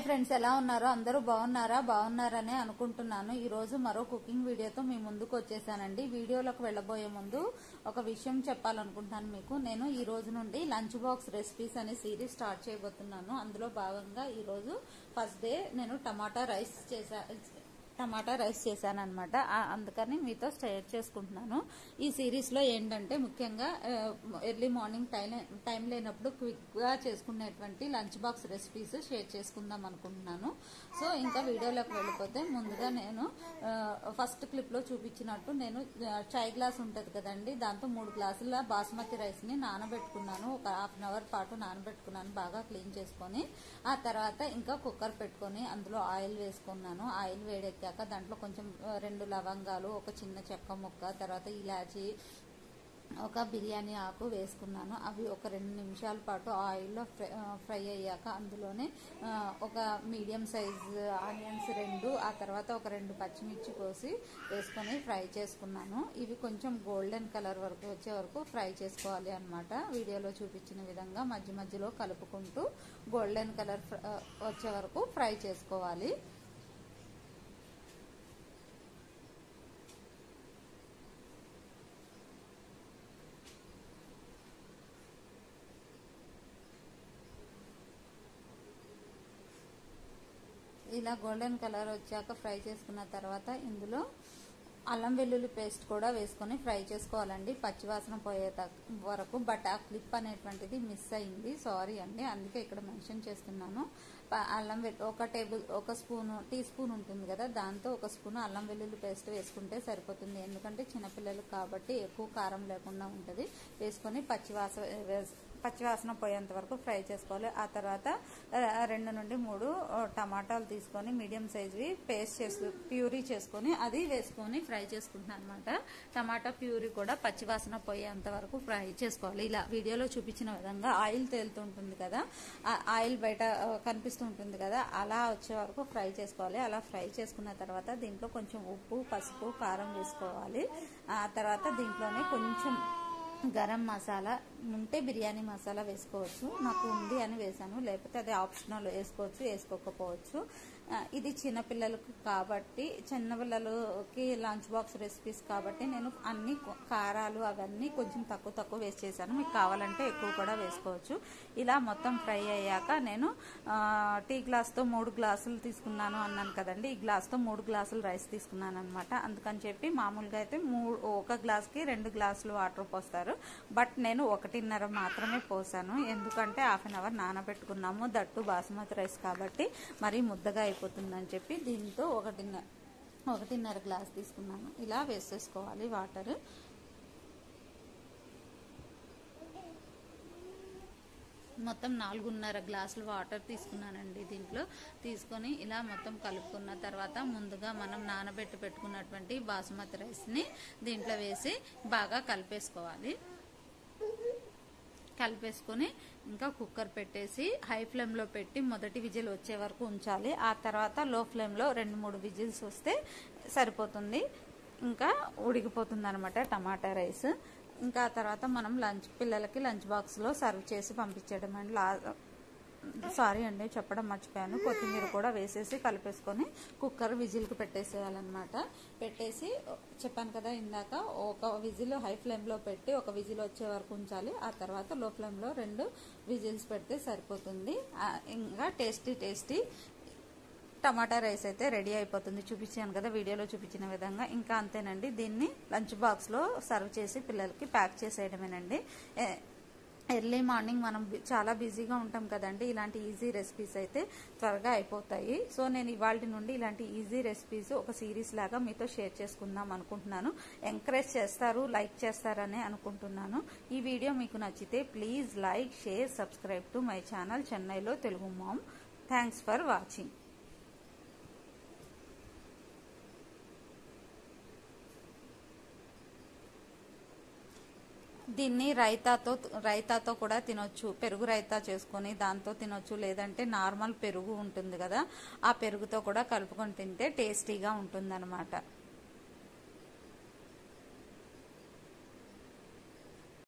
Hi friends, ఎలా ఉన్నారో అందరూ బాగున్నారనే అనుకుంటున్నాను. ఈ రోజు మరో కుకింగ్ వీడియోతో మీ ముందుకు వచ్చేసానండి. వీడియోలోకి వెళ్ళబోయే ముందు ఒక విషయం చెప్పాలనుకుంటున్నాను మీకు. నేను ఈ రోజు నుండి లంచ్ బాక్స్ రెసిపీస్ అనే సిరీస్ స్టార్ట్ చేయబోతున్నాను. అందులో భాగంగా ఈ రోజు ఫస్ట్ డే నేను టమాటా రైస్ చేశాను అనమాట. అందుకని మీతో షేర్ చేసుకుంటున్నాను. ఈ సిరీస్ లో ఏంటంటే ముఖ్యంగా ఎర్లీ మార్నింగ్ టైం లేనప్పుడు క్విక్ గా చేసుకునేటువంటి లంచ్ బాక్స్ రెసిపీస్ షేర్ చేసుకుందాం అనుకుంటున్నాను. సో ఇంకా వీడియోలోకి వెళ్ళిపోతే ముందుగా నేను ఫస్ట్ క్లిప్ లో చూపించినట్టు నేను చాయ్ గ్లాస్ ఉంటది కదండి, దాంతో 3 గ్లాసుల బాస్మతి రైస్ ని నానబెట్టుకున్నాను. ఒక హాఫ్ అన్ అవర్ పాటు నానబెట్టుకున్నాను, బాగా క్లీన్ చేసుకొని. ఆ తర్వాత ఇంకా కుక్కర్ పెట్టుకొని అందులో ఆయిల్ వేసుకున్నాను. ఆయిల్ వేడెక్కాక దాంట్లో కొంచెం 2 లవంగాలు, ఒక చిన్న చెక్క ముక్క, తర్వాత ఇలాచి, ఒక బిర్యానీ ఆకు వేసుకున్నాను. అవి ఒక 2 నిమిషాల పాటు ఆయిల్లో ఫ్రై అయ్యాక అందులోనే ఒక మీడియం సైజ్ ఆనియన్స్ 2, ఆ తర్వాత ఒక 2 పచ్చిమిర్చి కోసి వేసుకొని ఫ్రై చేసుకున్నాను. ఇవి కొంచెం గోల్డెన్ కలర్ వరకు వచ్చే వరకు ఫ్రై చేసుకోవాలి అన్నమాట. వీడియోలో చూపించిన విధంగా మధ్య మధ్యలో కలుపుకుంటూ గోల్డెన్ కలర్ వచ్చే వరకు ఫ్రై చేసుకోవాలి. ఇలా గోల్డెన్ కలర్ వచ్చాక ఫ్రై చేసుకున్న తర్వాత ఇందులో అల్లం వెల్లుల్లి పేస్ట్ కూడా వేసుకొని ఫ్రై చేసుకోవాలండి, పచ్చివాసన పోయే వరకు. బట్ ఆ క్లిప్ అనేటువంటిది మిస్ అయింది, సారీ అండి, అందుకే ఇక్కడ మెన్షన్ చేస్తున్నాను. ఒక టీ స్పూన్ ఉంటుంది కదా, దాంతో ఒక స్పూన్ అల్లం వెల్లుల్లి పేస్ట్ వేసుకుంటే సరిపోతుంది. ఎందుకంటే చిన్నపిల్లలు కాబట్టి ఎక్కువ కారం లేకుండా ఉంటుంది. వేసుకొని పచ్చివాసన పోయేంత వరకు ఫ్రై చేసుకోవాలి. ఆ తర్వాత 2 నుండి 3 టమాటాలు తీసుకొని మీడియం సైజ్వి ప్యూరీ చేసుకొని అది వేసుకొని ఫ్రై చేసుకుంటున్నాను అనమాట. టమాటా ప్యూరీ కూడా పచ్చివాసన పోయేంత వరకు ఫ్రై చేసుకోవాలి. ఇలా వీడియోలో చూపించిన విధంగా ఆయిల్ తేలుతుంటుంది కదా, ఆయిల్ బయట కనిపిస్తుంటుంది కదా, అలా వచ్చే వరకు ఫ్రై చేసుకోవాలి. అలా ఫ్రై చేసుకున్న తర్వాత దీంట్లో కొంచెం ఉప్పు, పసుపు, కారం వేసుకోవాలి. ఆ తర్వాత దీంట్లోనే కొంచెం గరం మసాలా ఉంటే బిర్యానీ మసాలా వేసుకోవచ్చు. నాకు ఉంది అని వేసాను, లేకపోతే అది ఆప్షనల్, వేసుకోవచ్చు వేసుకోకపోవచ్చు. ఇది చిన్నపిల్లలకు కాబట్టి, చిన్నపిల్లలకి లంచ్ బాక్స్ రెసిపీస్ కాబట్టి నేను అన్ని కారాలు అవన్నీ కొంచెం తక్కువ వేస్ట్ చేశాను. మీకు కావాలంటే ఎక్కువ కూడా వేసుకోవచ్చు. ఇలా మొత్తం ఫ్రై అయ్యాక నేను టీ గ్లాస్తో 3 గ్లాసులు తీసుకున్నాను అన్నాను కదండి, ఈ గ్లాస్తో 3 గ్లాసులు రైస్ తీసుకున్నాను అనమాట. అందుకని చెప్పి మామూలుగా అయితే ఒక గ్లాస్కి 2 గ్లాసులు వాటర్ పోస్తారు, బట్ నేను 1.5 మాత్రమే పోసాను. ఎందుకంటే half an hour నానబెట్టుకున్నాము, that basmati rice కాబట్టి మరీ ముద్దగా అయిపోతుందని చెప్పి దీంతో 1.5 గ్లాస్ తీసుకున్నాను. ఇలా వేసేసుకోవాలి వాటర్. మొత్తం 4.5 గ్లాసులు వాటర్ తీసుకున్నానండి. దీంట్లో తీసుకొని ఇలా మొత్తం కలుపుకున్న తర్వాత ముందుగా మనం పెట్టుకున్నటువంటి బాస్మతి రైస్ని దీంట్లో వేసి బాగా కలిపేసుకొని ఇంకా కుక్కర్ పెట్టేసి హై ఫ్లేమ్లో పెట్టి మొదటి విజిల్ వచ్చే వరకు ఉంచాలి. ఆ తర్వాత లో ఫ్లేమ్లో 2-3 విజిల్స్ వస్తే సరిపోతుంది, ఇంకా ఉడికిపోతుంది అనమాట టమాటా రైస్. ఇంకా ఆ తర్వాత మనం పిల్లలకి లంచ్ బాక్స్లో సర్వ్ చేసి పంపించడం అండి. సారీ అండి, చెప్పడం మర్చిపోయాను. కొత్తిమీర కూడా వేసేసి కలిపేసుకొని కుక్కర్ విజిల్కి పెట్టేసేయాలన్నమాట. పెట్టేసి చెప్పాను కదా ఇందాక, ఒక విజిల్ హై ఫ్లేమ్లో పెట్టి ఒక విజిల్ వచ్చే వరకు ఉంచాలి. ఆ తర్వాత లో ఫ్లేమ్లో 2 విజిల్స్ పెడితే సరిపోతుంది. ఇంకా టేస్టీ టమాటా రైస్ అయితే రెడీ అయిపోతుంది. చూపించాను కదా వీడియోలో చూపించిన విధంగా. ఇంకా అంతేనండి, దీన్ని లంచ్ బాక్స్లో సర్వ్ చేసి పిల్లలకి ప్యాక్ చేసేయడమేనండి. ఎర్లీ మార్నింగ్ మనం చాలా బిజీగా ఉంటాం కదండి, ఇలాంటి ఈజీ రెసిపీస్ అయితే త్వరగా అయిపోతాయి. సో నేను ఇవాళ నుండి ఇలాంటి ఈజీ రెసిపీస్ ఒక సిరీస్ లాగా మీతో షేర్ చేసుకుందాం అనుకుంటున్నాను. ఎంకరేజ్ చేస్తారు, లైక్ చేస్తారని అనుకుంటున్నాను. ఈ వీడియో మీకు నచ్చితే please like, share, subscribe to my channel చెన్నైలో Telugu ma'am. Thanks for watching. దీన్ని రైతాతో కూడా తినొచ్చు, పెరుగు రైతా చేసుకొని దాంతో తినొచ్చు, లేదంటే నార్మల్ పెరుగు ఉంటుంది కదా, ఆ పెరుగుతో కూడా కలుపుకొని తింటే టేస్టీగా ఉంటుంది అన్నమాట.